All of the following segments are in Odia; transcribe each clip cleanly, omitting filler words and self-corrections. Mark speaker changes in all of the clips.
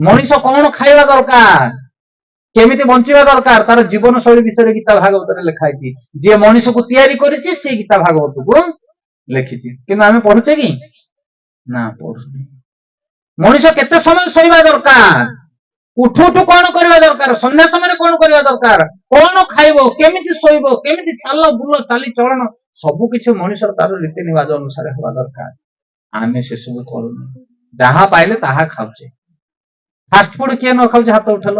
Speaker 1: ମଣିଷ କଣ ଖାଇବା ଦରକାର, କେମିତି ବଞ୍ଚିବା ଦରକାର, ତାର ଜୀବନ ଶୈଳୀ ବିଷୟରେ ଗୀତା ଭାଗବତରେ ଲେଖା ହେଇଛି। ଯିଏ ମଣିଷକୁ ତିଆରି କରିଛି ସେ ଗୀତା ଭାଗବତକୁ ଲେଖିଛି, କିନ୍ତୁ ଆମେ ପଢୁଛେ କି ନା ପଢୁନି। ମଣିଷ କେତେ ସମୟ ଶୋଇବା ଦରକାର, ଉଠୁ ଉଠୁ କଣ କରିବା ଦରକାର, ସନ୍ଧ୍ୟା ସମୟରେ କଣ କରିବା ଦରକାର, କଣ ଖାଇବ, କେମିତି ଶୋଇବ, କେମିତି ଚାଲ ବୁଲ ଚାଲିଚଳନ, ସବୁ କିଛି ମଣିଷର ତାର ରୀତି ନିବାଜ ଅନୁସାରେ ହେବା ଦରକାର। ଆମେ ସେସବୁ କରୁନି, ଯାହା ପାଇଲେ ତାହା ଖାଉଛେ। ଫାଷ୍ଟ ଫୁଡ କିଏ ନ ଖାଉଛି ହାତ ଉଠେଇଲ।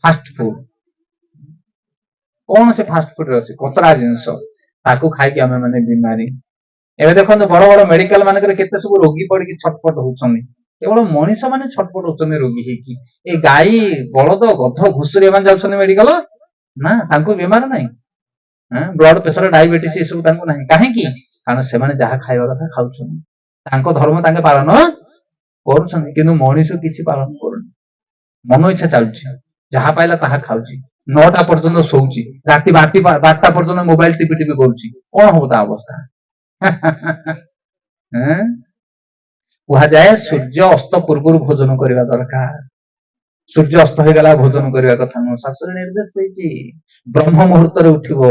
Speaker 1: ଫାଷ୍ଟ ଫୁଡ କଣ, ସେ ଫାଷ୍ଟ ଫୁଡରେ ଅଛି କଚରା ଜିନିଷ, ତାକୁ ଖାଇକି ଆମେ ମାନେ ବିମାରୀ। ଏବେ ଦେଖନ୍ତୁ ବଡ ବଡ ମେଡିକାଲ ମାନଙ୍କରେ କେତେ ସବୁ ରୋଗୀ ପଡିକି ଛଟପଟ ହଉଛନ୍ତି, କେବଳ ମଣିଷ ମାନେ ଛଟପଟ ହଉଛନ୍ତି ରୋଗୀ ହେଇକି। ଏ ଗାଈ ବଳଦ ଗଧ ଘୁଷୁରୀ ଏମାନେ ଯାଉଛନ୍ତି ମେଡିକାଲ ନା, ତାଙ୍କୁ ବେମାର ନାହିଁ, ବ୍ଲଡ ପ୍ରେସର ଡାଇବେଟିସ ଏସବୁ ତାଙ୍କୁ ନାହିଁ। କାହିଁକି? କାରଣ ସେମାନେ ଯାହା ଖାଇବା କଥା ଖାଉଛନ୍ତି, ତାଙ୍କ ଧର୍ମ ତାଙ୍କେ ପାଳନ କରୁଛନ୍ତି, କିନ୍ତୁ ମଣିଷ କିଛି ପାଳନ କରୁନି, ମନ ଇଚ୍ଛା ଚାଲୁଛି, ଯାହା ପାଇଲା ତାହା ଖାଉଛି, 9ଟା ପର୍ଯ୍ୟନ୍ତ ଶୋଉଛି, ରାତି 12ଟା ପର୍ଯ୍ୟନ୍ତ ମୋବାଇଲ ଟିପି ଟିପି କରୁଛି। କଣ ହବ ତା ଅବସ୍ଥା? କୁହାଯାଏ ସୂର୍ଯ୍ୟ ଅସ୍ତ ପୂର୍ବରୁ ଭୋଜନ କରିବା ଦରକାର, ସୂର୍ଯ୍ୟ ଅସ୍ତ ହେଇଗଲା ଭୋଜନ କରିବା କଥା ନୁହଁ। ଶାସ୍ତ୍ରରେ ନିର୍ଦ୍ଦେଶ ଦେଇଛି ବ୍ରହ୍ମ ମୁହୂର୍ତ୍ତରେ ଉଠିବ।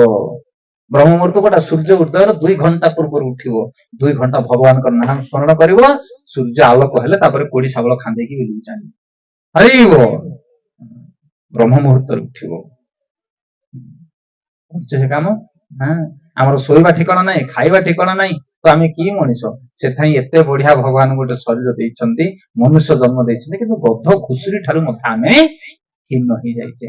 Speaker 1: ବ୍ରହ୍ମ ମୁହୂର୍ତ୍ତ କୋଉଟା? ସୂର୍ଯ୍ୟ ଉଦୟର 2 ଘଣ୍ଟା ପୂର୍ବରୁ ଉଠିବ, 2 ଘଣ୍ଟା ଭଗବାନଙ୍କ ନାମ ସ୍ମରଣ କରିବ, ସୂର୍ଯ୍ୟ ଆଲୋକ ହେଲେ ତାପରେ କୋଡ଼ି ଶାବଳ ଖାନ୍ଦେଇକି ବିଲକୁ ଚାଲିବ। ହରିବ ବ୍ରହ୍ମ ମୁହୂର୍ତ୍ତରେ ଉଠିବ, ସେ କାମ। ଆମର ଶୋଇବା ଠିକଣା ନାହିଁ, ଖାଇବା ଠିକଣା ନାହିଁ, ତ ଆମେ କି ମଣିଷ? ସେଥିପାଇଁ ଏତେ ବଢିଆ ଭଗବାନ ଗୋଟେ ଶରୀର ଦେଇଛନ୍ତି, ମନୁଷ୍ୟ ଜନ୍ମ ଦେଇଛନ୍ତି, କିନ୍ତୁ ଗଧ ଘୁଷୁରୀ ଠାରୁ ମଧ୍ୟ ଆମେ ହୀନ ହେଇଯାଇଛେ।